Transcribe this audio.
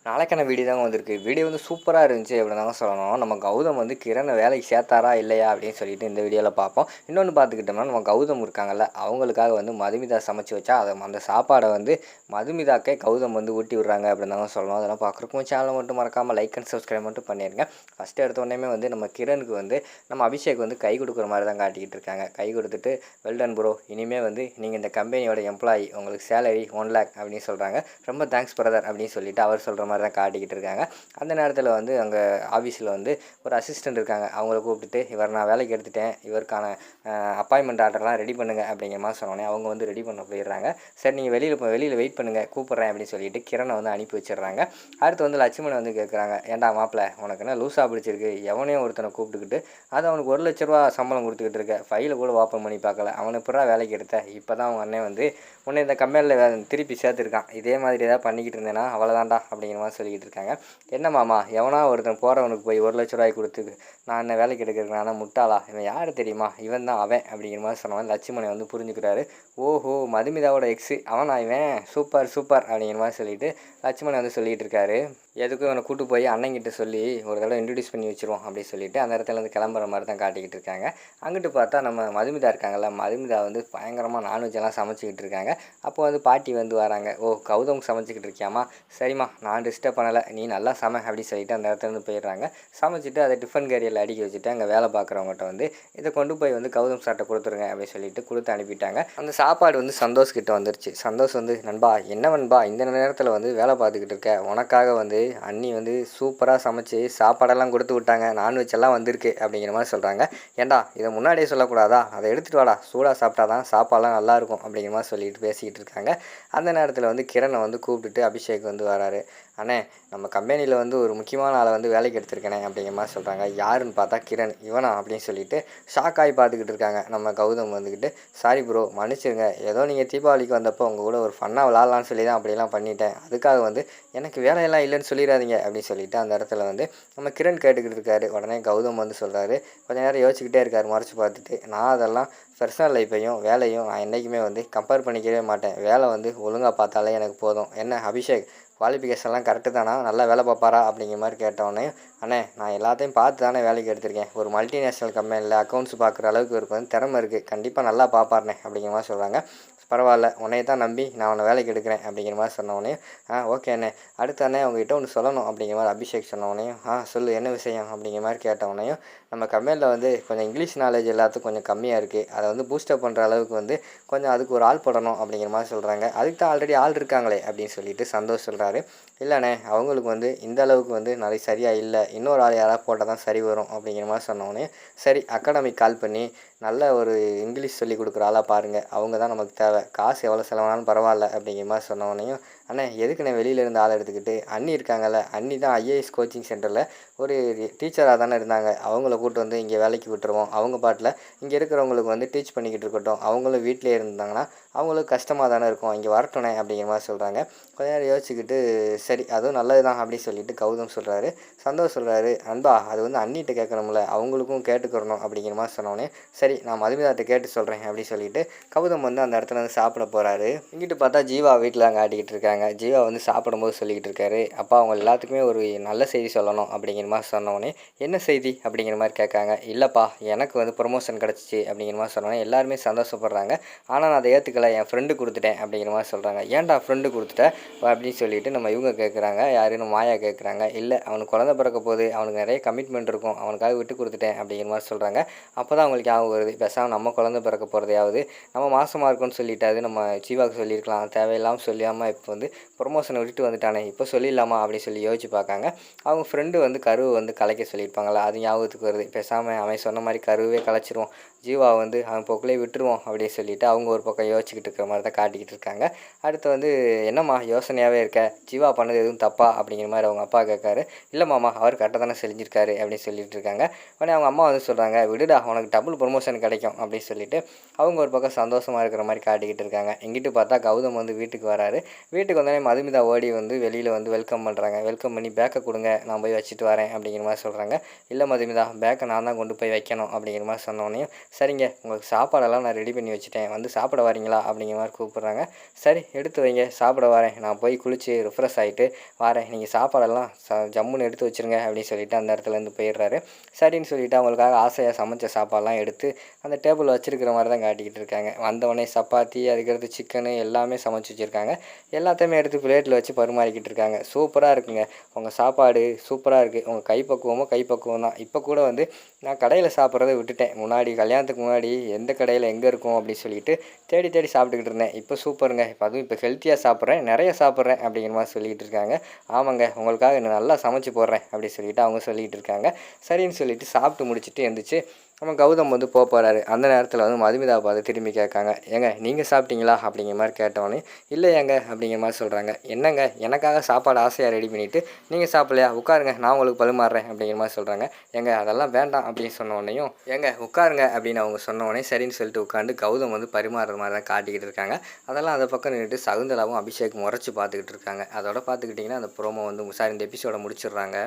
நாளைக்கான வீடியோ தாங்க வந்திருக்கு. வீடியோ வந்து சூப்பராக இருந்துச்சு அப்படின்னு தாங்க சொல்லணும். நம்ம கௌதம் வந்து கிரணை வேலைக்கு சேர்த்தாரா இல்லையா அப்படின்னு சொல்லிட்டு இந்த வீடியோவில் பார்ப்போம். இன்னொன்று பார்த்துக்கிட்டோம்னா நம்ம கௌதம் இருக்காங்கல்ல, அவங்களுக்காக வந்து மதுமிதா சமைச்சு வச்சா அதை அந்த சாப்பாடை வந்து மதுமிதாக்கே கௌதம் வந்து ஊட்டி விட்றாங்க அப்படின்னு தாங்க சொல்லணும். அதெல்லாம் பார்க்குறக்கும் சேனலை மட்டும் மறக்காமல் லைக் அண்ட் சப்ஸ்கிரைப் மட்டும் பண்ணிடுங்க. ஃபஸ்ட்டு எடுத்த உடனே வந்து நம்ம கிரணுக்கு வந்து நம்ம அபிஷேக் வந்து கை கொடுக்குற மாதிரி தான் காட்டிக்கிட்டு இருக்காங்க. கை கொடுத்துட்டு வெல்டன் ப்ரோ, இனிமேல் வந்து நீங்கள் இந்த கம்பெனியோட எம்ப்ளாயி, உங்களுக்கு சேலரி 1 lakh அப்படின்னு சொல்கிறாங்க. ரொம்ப தேங்க்ஸ் பிரதர் அப்படின்னு சொல்லிட்டு அவர் சொல்கிற மாதிரி தான் காட்டிக்கிட்டு இருக்காங்க. அந்த நேரத்தில் வந்து அங்கே ஆஃபீஸில் வந்து ஒரு அசிஸ்டண்ட் இருக்காங்க. அவங்கள கூப்பிட்டுட்டு இவர் நான் வேலைக்கு எடுத்துட்டேன், இவருக்கான அப்பாயின்மெண்ட் ஆர்டர்லாம் ரெடி பண்ணுங்கள் அப்படிங்கிற மாதிரி சொன்னோன்னே அவங்க வந்து ரெடி பண்ண போயிடுறாங்க. சரி நீங்கள் வெளியில் வெயிட் பண்ணுங்கள், கூப்பிட்றேன் அப்படின்னு சொல்லிட்டு கிரணை வந்து அனுப்பி வச்சிடுறாங்க. அடுத்து வந்து லட்சுமணன் வந்து கேட்குறாங்க, ஏன்டா மாப்பிள்ள உனக்கு என்ன லூஸாக பிடிச்சிருக்கு, எவனையும் ஒருத்தனை கூப்பிட்டுக்கிட்டு அது அவனுக்கு 1 லட்ச ரூபா சம்பளம் கொடுத்துக்கிட்டு இருக்க, ஃபைலை கூட ஓப்பன் பண்ணி பார்க்கல, அவனை எப்படா வேலைக்கு எடுத்த, இப்போ தான் அவங்க அண்ணன் வந்து உன்னை இந்த கம்பெனியில் திருப்பி சேர்த்துருக்கான், இதே மாதிரி ஏதாவது பண்ணிக்கிட்டு இருந்தேன்னா அவ்வளோதான்டா அப்படிங்கிற மாதிரி சொல்லிக்கிட்டு இருக்காங்க. என்ன மாமா, எவனா ஒருத்தன் போகிறவனுக்கு போய் 1 லட்ச ரூபாய் கொடுத்து நான் என்ன வேலைக்கு எடுக்கிறேன், ஆனால் முட்டாளா, இவன் யார் தெரியுமா, இவன் தான் அவன் அப்படிங்கிற மாதிரி சொன்னவன் லட்சுமணன் வந்து புரிஞ்சுக்கிறாரு. ஓஹோ, மதுமிதாவோட எக்ஸு அவனா இவன், சூப்பர் சூப்பர் அப்படிங்கிற மாதிரி சொல்லிட்டு லட்சுமணன் வந்து சொல்லிகிட்டு இருக்காரு. எதுக்கும் இவனை கூட்டு போய் அண்ணங்கிட்ட சொல்லி ஒரு தடவை இன்ட்ரடியூஸ் பண்ணி வச்சுருவோம் அப்படின்னு சொல்லிட்டு அந்த இடத்துல வந்து கிளம்புற மாதிரி தான் காட்டிக்கிட்டு இருக்காங்க. அங்கிட்டு பார்த்தா நம்ம மதுமிதா இருக்காங்கல்ல, மதுமிதா வந்து பயங்கரமாக நான்வெஜ் எல்லாம் சமைச்சிக்கிட்டு இருக்காங்க. அப்போ வந்து பாட்டி வந்து வராங்க. ஓ, கௌதம் சமைச்சிக்கிட்டு இருக்கியாமா, சரிம்மா நான் டிஸ்டர்ப் பண்ணலை, நீ நல்லா சமை அப்படின்னு சொல்லிட்டு அந்த இடத்துல இருந்து போயிடுறாங்க. சமைச்சிட்டு அதை டிஃபன் கேரியரில் அடுக்கி வச்சுட்டு அங்கே வேலை பார்க்குறவங்ககிட்ட வந்து இதை கொண்டு போய் வந்து கௌதம் சார்ட்ட கொடுத்துருங்க அப்படின்னு சொல்லிட்டு கொடுத்து அனுப்பிட்டாங்க. அந்த சாப்பாடு வந்து சந்தோஷ் கிட்ட வந்துருச்சு. சந்தோஷ் வந்து, நண்பா என்ன நண்பா இந்த நேரத்தில் வந்து வேலை பார்த்துக்கிட்டு இருக்க, உனக்காக வந்து அண்ணி வந்து சூப்பராக சமைச்சு சாப்பாடெல்லாம் கொடுத்து விட்டாங்க, நான்வெஜ் எல்லாம் வந்திருக்கு அப்படிங்கிற மாதிரி சொல்கிறாங்க. ஏண்டா இதை முன்னாடியே சொல்லக்கூடாதா, அதை எடுத்துகிட்டு வாடா, சூடாக சாப்பிட்டா தான் சாப்பாடெல்லாம் நல்லாயிருக்கும் அப்படிங்கிற மாதிரி சொல்லிட்டு பேசிக்கிட்டு இருக்காங்க. அந்த நேரத்தில் வந்து கிரணை வந்து கூப்பிட்டுட்டு அபிஷேக் வந்து வராரு. அண்ணே, நம்ம கம்பெனியில் வந்து ஒரு முக்கியமான ஆளை வந்து வேலைக்கு எடுத்திருக்கேனே அப்படிங்கிற மாதிரி சொல்கிறாங்க. யாருன்னு பார்த்தா கிரண். இவனா அப்படின்னு சொல்லிட்டு ஷாக் ஆகி பார்த்துக்கிட்டு இருக்காங்க. நம்ம கௌதம் வந்துக்கிட்டு, சாரி ப்ரோ மன்னிச்சிருங்க, ஏதோ நீங்கள் தீபாவளிக்கு வந்தப்போ உங்கள் கூட ஒரு ஃபன்னாக விளாட்லான்னு சொல்லி தான் அப்படிலாம் பண்ணிட்டேன், அதுக்காக வந்து எனக்கு வேலையெல்லாம் இல்லைன்னு சொல்லிடாதீங்க அப்படின்னு சொல்லிட்டு அந்த இடத்துல வந்து நம்ம கிரண் கேட்டுக்கிட்டு இருக்காரு. உடனே கௌதம் வந்து சொல்கிறாரு, கொஞ்சம் நேரம் யோசிச்சுக்கிட்டே இருக்கார் முறைச்சி பார்த்துட்டு, நான் அதெல்லாம் பர்சனல் லைஃப்பையும் வேலையும் நான் என்றைக்குமே வந்து கம்பேர் பண்ணிக்கவே மாட்டேன், வேலை வந்து ஒழுங்காக பார்த்தாலே எனக்கு போதும், என்ன அபிஷேக் குவாலிஃபிகேஷன்லாம் கரெக்டு தானா, நல்லா வேலை பார்ப்பாரா அப்படிங்கிற மாதிரி கேட்டோடனே, அண்ணே நான் எல்லாத்தையும் பார்த்து தானே வேலைக்கு எடுத்திருக்கேன், ஒரு மல்டிநேஷ்னல் கம்பெனியில் அக்கௌண்ட்ஸ் பார்க்குற அளவுக்கு இருக்கு வந்து திறமை இருக்குது, கண்டிப்பாக நல்லா பார்ப்பாருண்ணே அப்படிங்கிற மாதிரி சொல்கிறாங்க. பரவாயில்ல, உன்னையை தான் நம்பி நான் உன்னை வேலைக்கு எடுக்கிறேன் அப்படிங்கிற மாதிரி சொன்னோடனே, ஓகே அண்ணே, அடுத்த அண்ணே உங்ககிட்ட ஒன்று சொல்லணும் அப்படிங்கிற மாதிரி அபிஷேக் சொன்னோடனையும், சொல்லு என்ன விஷயம் அப்படிங்கிற மாதிரி கேட்டவனையும், நம்ம கம்பெனியில் வந்து கொஞ்சம் இங்கிலீஷ் நாலேஜ் எல்லாத்துக்கும் கொஞ்சம் கம்மியாக இருக்குது, அதை வந்து பூஸ்டப் பண்ணுற அளவுக்கு வந்து கொஞ்சம் அதுக்கு ஒரு ஆள் போடணும் அப்படிங்கிற மாதிரி சொல்கிறாங்க. அதுக்கு தான் ஆல்ரெடி ஆள் இருக்காங்களே அப்படின்னு சொல்லிட்டு சந்தோஷ் சொல்கிறாரு. இல்லைண்ணே, அவங்களுக்கு வந்து இந்த அளவுக்கு வந்து நிறைய சரியாக இல்லை, இன்னொரு ஆள் யாராவது போட்டால் தான் சரி வரும் அப்படிங்கிற மாதிரி சொன்னோடனே, சரி அகாடமிக் கால் பண்ணி நல்ல ஒரு இங்கிலீஷ் சொல்லி கொடுக்குற ஆளாக பாருங்கள், அவங்க தான் நமக்கு தேவை, காசு எவ்வளோ செலவானாலும் பரவாயில்ல அப்படிங்கிற மாதிரி சொன்னோடனையும், அண்ணே எதுக்குண்ணே வெளியிலேருந்து ஆள் எடுத்துக்கிட்டு, அண்ணி இருக்காங்கல்ல, அண்ணி தான் ஐஏஎஸ் கோச்சிங் சென்டரில் ஒரு டீச்சராக தானே இருந்தாங்க, அவங்கள கூப்பிட்டு வந்து இங்கே வேலைக்கு விட்டுருவோம், அவங்க பாட்டில் இங்கே இருக்கிறவங்களுக்கு வந்து டீச் பண்ணிக்கிட்டு இருக்கட்டும், அவங்களும் வீட்டிலே இருந்தாங்கன்னா அவங்களுக்கு கஷ்டமாக தானே இருக்கும், இங்கே வரட்டுனே அப்படிங்கிற மாதிரி சொல்கிறாங்க. கொஞ்ச நேரம் யோசிச்சுக்கிட்டு, சரி அதுவும் நல்லது தான் அப்படின்னு சொல்லிட்டு கௌதம் சொல்கிறாரு. சந்தோஷ் சொல்கிறாரு, அன்பா அது வந்து அண்ணிகிட்ட கேட்கணும்ல, அவங்களுக்கும் கேட்டுக்கிறணும் அப்படிங்கிற மாதிரி சொன்னோடனே, சரி நான் மதுமிதாட்ட கேட்டு சொல்கிறேன் அப்படின்னு சொல்லிட்டு கௌதம் வந்து அந்த இடத்துல வந்து சாப்பிட போகிறாரு. இங்கிட்டு பார்த்தா ஜீவா வீட்டில் அங்கே ஆட்டிக்கிட்டு இருக்காங்க. ஜீவா வந்து சாப்பிடும்போது சொல்லிக்கிட்டு இருக்காரு, அப்பா அவங்க எல்லாத்துக்குமே ஒரு நல்ல செய்தி சொல்லணும் அப்படிங்கிற மாதிரி சொன்னோடனே, என்ன செய்தி அப்படிங்கிற மாதிரி கேட்காங்க. இல்லைப்பா எனக்கு வந்து ப்ரொமோஷன் கிடச்சிச்சு அப்படிங்கிற மாதிரி சொன்னோன்னே எல்லாருமே சந்தோஷப்படுறாங்க. ஆனால் நான் அதை ஏற்றுக்கலை, என் ஃப்ரெண்டு கொடுத்துட்டேன் அப்படிங்கிற மாதிரி சொல்கிறாங்க. ஏன்டா ஃப்ரெண்டு கொடுத்துட்ட அப்படின்னு சொல்லிட்டு நம்ம இவங்க கேட்குறாங்க, யாருன்னு மாயா கேட்குறாங்க. இல்லை அவனுக்கு குழந்தை பிறக்க போகுது, அவனுக்கு நிறைய கமிட்மெண்ட் இருக்கும், அவனுக்காக விட்டு கொடுத்துட்டேன் அப்படிங்கிற மாதிரி சொல்கிறாங்க. அப்போ தான் அவங்களுக்கு ஞாபகம் வருது, பேசாமல் நம்ம குழந்தை பிறக்க போகிறதையாவது நம்ம மாசமாக இருக்கோன்னு சொல்லிட்டாது நம்ம ஜீவாவுக்கு சொல்லியிருக்கலாம், தேவையில்லாமல் சொல்லாமல் இப்போ வந்து ப்ரொமோஷனை விட்டுட்டு வந்துட்டானே இப்போ சொல்லிடலாமா அப்படின்னு சொல்லி யோசிச்சு பார்க்காங்க. அவங்க ஃப்ரெண்டு வந்து கருவை வந்து கலைக்க சொல்லியிருப்பாங்களா, அது ஞாபகத்துக்கு வருது. பேசாமல் அவன் சொன்ன மாதிரி கருவே கலைச்சிருவோம், ஜீவா வந்து அவன் போக்கிலே விட்டுருவோம் அப்படின்னு சொல்லிட்டு அவங்க ஒரு பக்கம் யோசிச்சுக்கிட்டு இருக்கிற மாதிரி தான் காட்டிக்கிட்டு இருக்காங்க. அடுத்து வந்து என்னம்மா யோசனையாகவே இருக்க, ஜீவா பண்ணது எதுவும் தப்பா அப்படிங்கிற மாதிரி அவங்க அப்பா கேட்காரு. இல்லை மாமா அவர் கரெக்டாக தானே செஞ்சுருக்காரு அப்படின்னு சொல்லிட்டு இருக்காங்க. உடனே அவங்க அம்மா வந்து சொல்கிறாங்க, விடுடா உனக்கு டபுள் ப்ரொமோஷன் கிடைக்கும் அப்படின்னு சொல்லிட்டு அவங்க ஒரு பக்கம் சந்தோஷமாக இருக்கிற மாதிரி காட்டிக்கிட்டு இருக்காங்க. இங்கிட்டு பார்த்தா கௌதம் வந்து வீட்டுக்கு வீட்டுக்கு வந்தோடனே மதுமிதா ஓடி வந்து வெளியில் வந்து வெல்கம் பண்ணுறாங்க. வெல்கம் பண்ணி பேக்கை கொடுங்க, நான் போய் வச்சுட்டு வரேன் அப்படிங்கிற மாதிரி சொல்கிறாங்க. இல்லை மதுமிதா, பேக்கை நான் தான் கொண்டு போய் வைக்கணும் அப்படிங்கிற மாதிரி சொன்னோடனே, சரிங்க உங்களுக்கு சாப்பாடெல்லாம் நான் ரெடி பண்ணி வச்சுட்டேன், வந்து சாப்பிட வரீங்களா அப்படிங்கிற மாதிரி கூப்பிட்றாங்க. சரி எடுத்து வைங்க, சாப்பிட வரேன், நான் போய் குளித்து ரிஃப்ரெஷ் ஆகிட்டு வரேன், நீங்கள் சாப்பாடெல்லாம் ஜம்முன்னு எடுத்து வச்சுருங்க அப்படின்னு சொல்லிட்டு அந்த இடத்துலேருந்து போயிடுறாரு. சரின்னு சொல்லிவிட்டு அவங்களுக்காக ஆசையாக சமைச்ச சாப்பாடெல்லாம் எடுத்து அந்த டேபிளில் வச்சுருக்கிற மாதிரி தான் காட்டிக்கிட்டு இருக்காங்க. வந்தவொடனே சப்பாத்தி, அதுக்கடுத்து சிக்கனு எல்லாமே சமைச்சு வச்சுருக்காங்க. எல்லாத்தையுமே எடுத்து பிளேட்டில் வச்சு பரிமாறிக்கிட்டு இருக்காங்க. சூப்பராக இருக்குங்க, உங்கள் சாப்பாடு சூப்பராக இருக்குது, உங்கள் கைப்பக்குவம் தான். இப்போ கூட வந்து நான் கடையில் சாப்பிட்றத விட்டுட்டேன். முன்னாடி கல்யாணத்துக்கு முன்னாடி எந்த கடையில் எங்கே இருக்கும் அப்படின்னு சொல்லிட்டு தேடி தேடி சாப்பிட்டுக்கிட்டு இருந்தேன். இப்போ சூப்பருங்க, அதுவும் இப்போ ஹெல்த்தியாக சாப்பிட்றேன், நிறைய சாப்பிட்றேன் அப்படிங்கிற மாதிரி சொல்லிகிட்டு இருக்காங்க. ஆமாங்க, உங்களுக்காக நான் நல்லா சமைச்சு போடுறேன் அப்படின்னு சொல்லிட்டு அவங்க சொல்லிகிட்டு இருக்காங்க. சரின்னு சொல்லிட்டு சாப்பிட்டு முடிச்சுட்டு எழுந்திரிச்சு நம்ம கௌதம் வந்து போகிறாரு. அந்த நேரத்தில் வந்து மதுமிதாவை பார்த்து திரும்பி கேட்காங்க, ஏங்க நீங்கள் சாப்பிட்டீங்களா அப்படிங்கிற மாதிரி கேட்டவொடனே, இல்லை ஏங்க அப்படிங்கிற மாதிரி சொல்கிறாங்க. என்னங்க, எனக்காக சாப்பாடு ஆசையாக ரெடி பண்ணிவிட்டு நீங்கள் சாப்பிட்லையா, உட்காருங்க நான் உங்களுக்கு பரிமாறுறேன் அப்படிங்கிற மாதிரி சொல்கிறாங்க. ஏங்க அதெல்லாம் வேண்டாம் அப்படின்னு சொன்னோடனையும், ஏங்க உட்காருங்க அப்படின்னு அவங்க சொன்னோடனே சரின்னு சொல்லிட்டு உட்காந்து கௌதம் வந்து பரிமாறுற மாதிரி தான் காட்டிக்கிட்டு இருக்காங்க. அதெல்லாம் அந்த பக்கம் நின்றுட்டு சகுந்தலாவும் அபிஷேக் முறைச்சி பார்த்துக்கிட்டு இருக்காங்க. அதோட பார்த்துக்கிட்டிங்கன்னா அந்த ப்ரோமோ வந்து இந்த எபிசோட முடிச்சிடுறாங்க.